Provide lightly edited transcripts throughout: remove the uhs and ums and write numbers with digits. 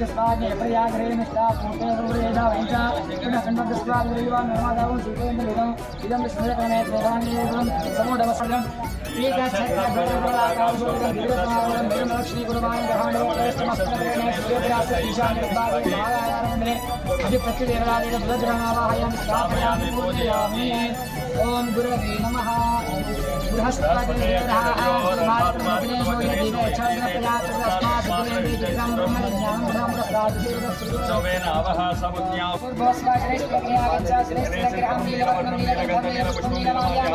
स्वाग्ने प्रयाग्रे निष्ठा पूर्ते गुरुवेदा वैचा पुनः संबद्ध स्वाग्रीवा नर्मदावं सुतेन्द्रविदं इदं स्मृतकने प्रधानेवं समूढवसनं एका छत्रा गरुडाकाशोदं विद्युत्मावनं निर्मलक्ष्मी गुरुवाणी ग्रहाणे श्रेष्ठमस्तकरेण सूर्यप्रयास ईशान्य विभागे महारायारमणे अधिपत्यदेवराजेन बुधग्रहणावाहयामि स्थापयामि पूजयामि ओम गुरवे नमः बृहस्पतिर्देवः आत्मनिर्भरेषु यदिवे चन्द्रप्रजातस्मात् ब्रह्मज्ञानं ब्रह्मप्रसादः नवः समुद्यां पूर्वस्वा श्रेष्ठप्रयागच्छ श्रेष्ठग्रहं नीलवर्णं नीलकण्ठं नीलपुष्पं नीलमाल्यां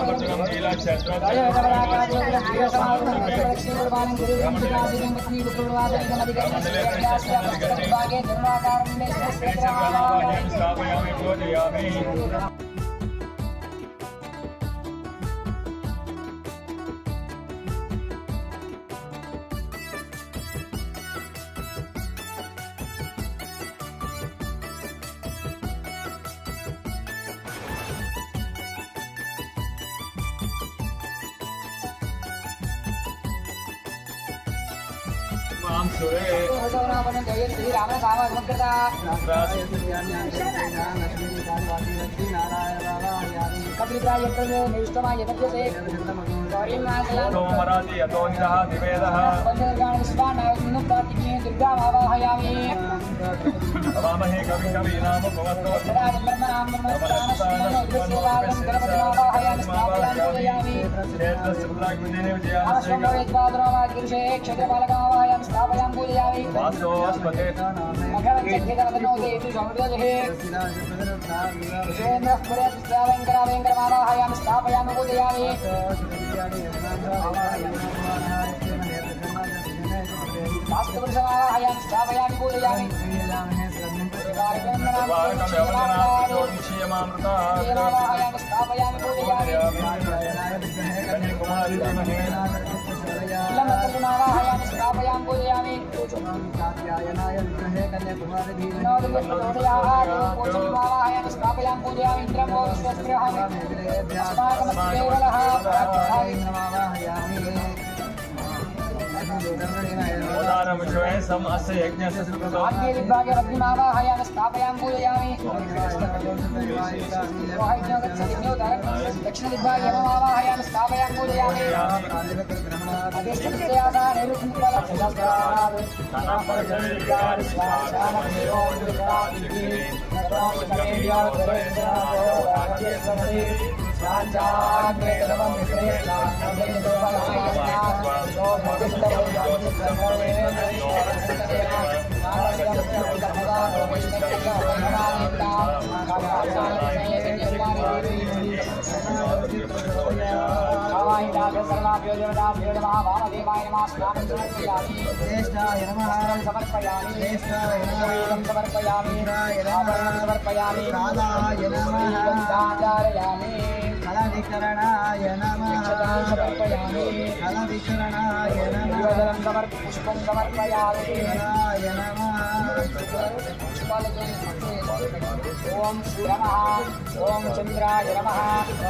ओम नमः ओम चंद्राय नमः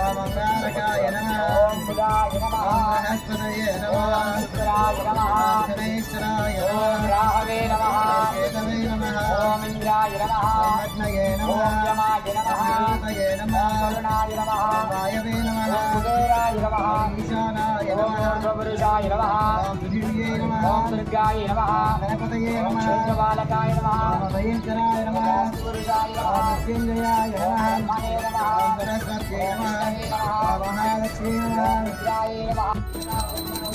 ओम अंगारकाय नमः ओम बुधाय नमः ओम बृहस्पतये नमः ओम शुक्राय नमः ओम शनैश्चराय नमः ओम राहवे नमः ओम केतवे नमः ओम इंद्राय नमः ओम अग्नये नमः ओम यमाय नमः ओम भूतये नमः ओम वरुणाय नमः ओम वायवे नमः ओम कुबेराय नमः ओम ईशानाय नमः ओम सर्वपुरुषाय नमः ओम पृथिव्यै नमः ओम दुर्गाय नमः गणपतये नमः ओम क्षेत्रपालकाय नमः ओम भयंकराय नमः ओम पुरुषाय नमः मृत्युंजयाय नमः मने नमः ओम सरस्वत्यै नमः ओम महालक्ष्मी नमः रुद्राय नमः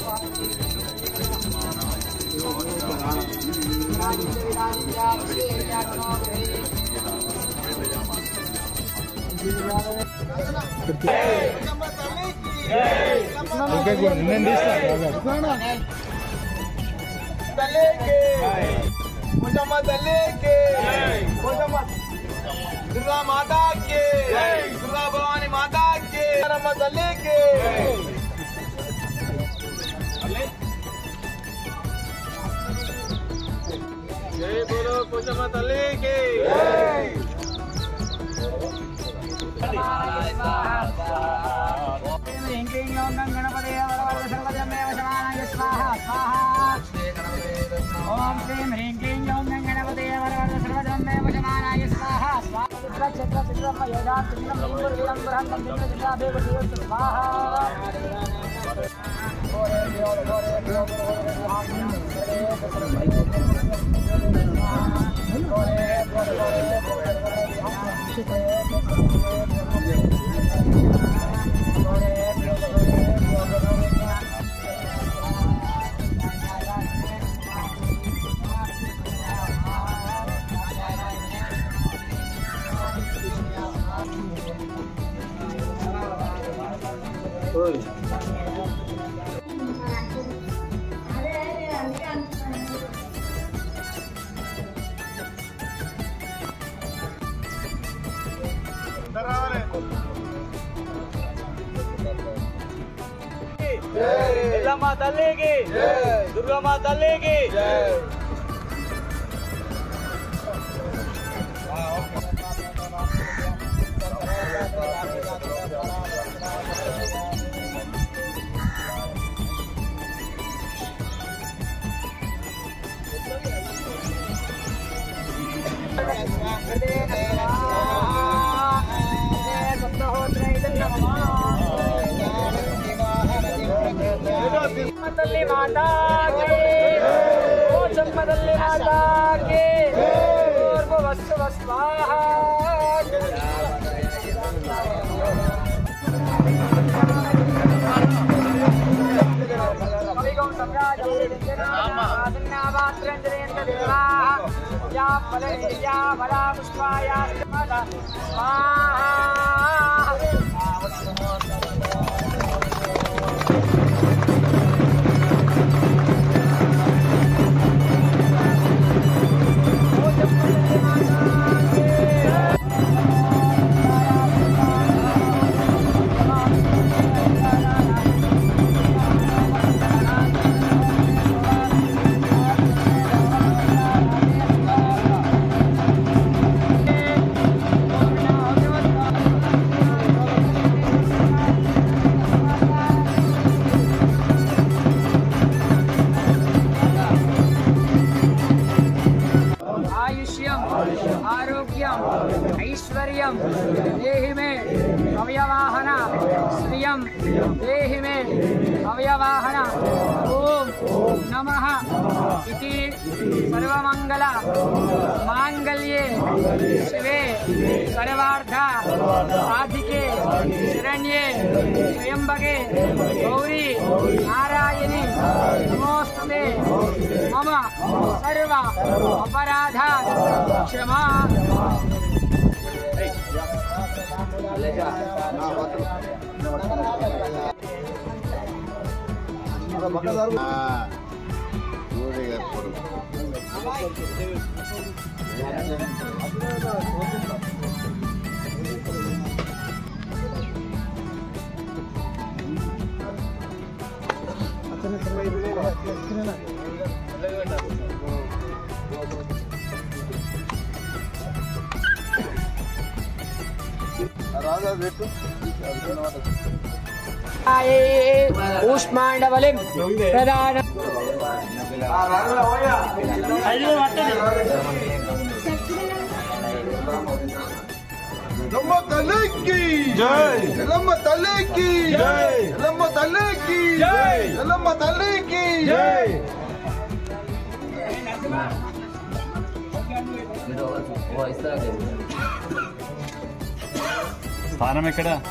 दुर्गा माता के दुर्गा भवानी माता के तल्ले के जय बोलो पोचम्मा तल्ले के ओम श्री ह्रीं क्लीं ओम गणपतये ఎల్లమ్మ తల్లికి దుర్గమ్మ తల్లికి తల్లి మాతాకి ఓ చమ్మదల్లి మాతాకి పూర్వవస్తు స్వాహ కవిగం సమ్రాజాసన్నావాత్రేంద్రేంద్ర దేవా యా ఫలయా ఫలా పుష్పాయ స్వాహ आरोग्यम ऐश्वर्यम देहि में अवयवाहन श्रियम देहि में अवयवाहन ओम नमः इति सर्वमंगल मांगल्ये शिवे सर्वार्थ साधिके शरण्ये त्र्यंबके गौरी नारायणी नमोस्तुते मम सर्व अपराध क्षमा ऊष्मांडवलिं प्रदान ఎల్లమ్మ తల్లికి జై ఎల్లమ్మ తల్లికి జై ఎల్లమ్మ తల్లికి జై ఎల్లమ్మ తల్లికి జై స్థానం ఎక్కడ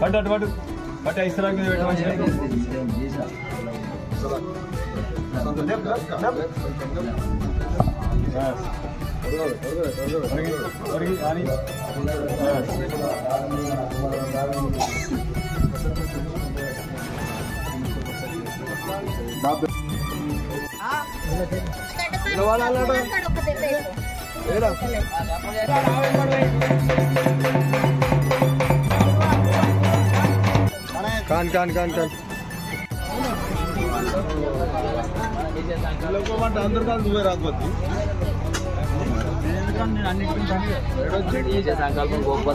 పట్టు అటు పట్టు పట్టు ఐశ్వర్య మీద కాన్ కాన్ కాన్ కాన్ అందరు కాదు నువ్వే రాకపోతే నేను అన్నిటికీ సంకల్పం గొప్ప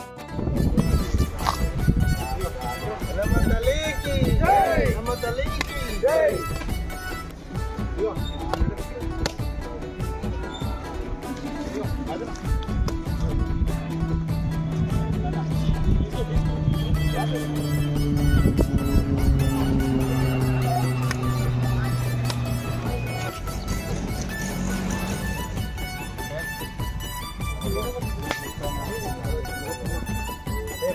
తల్లికి జై అమ్మ తల్లికి జై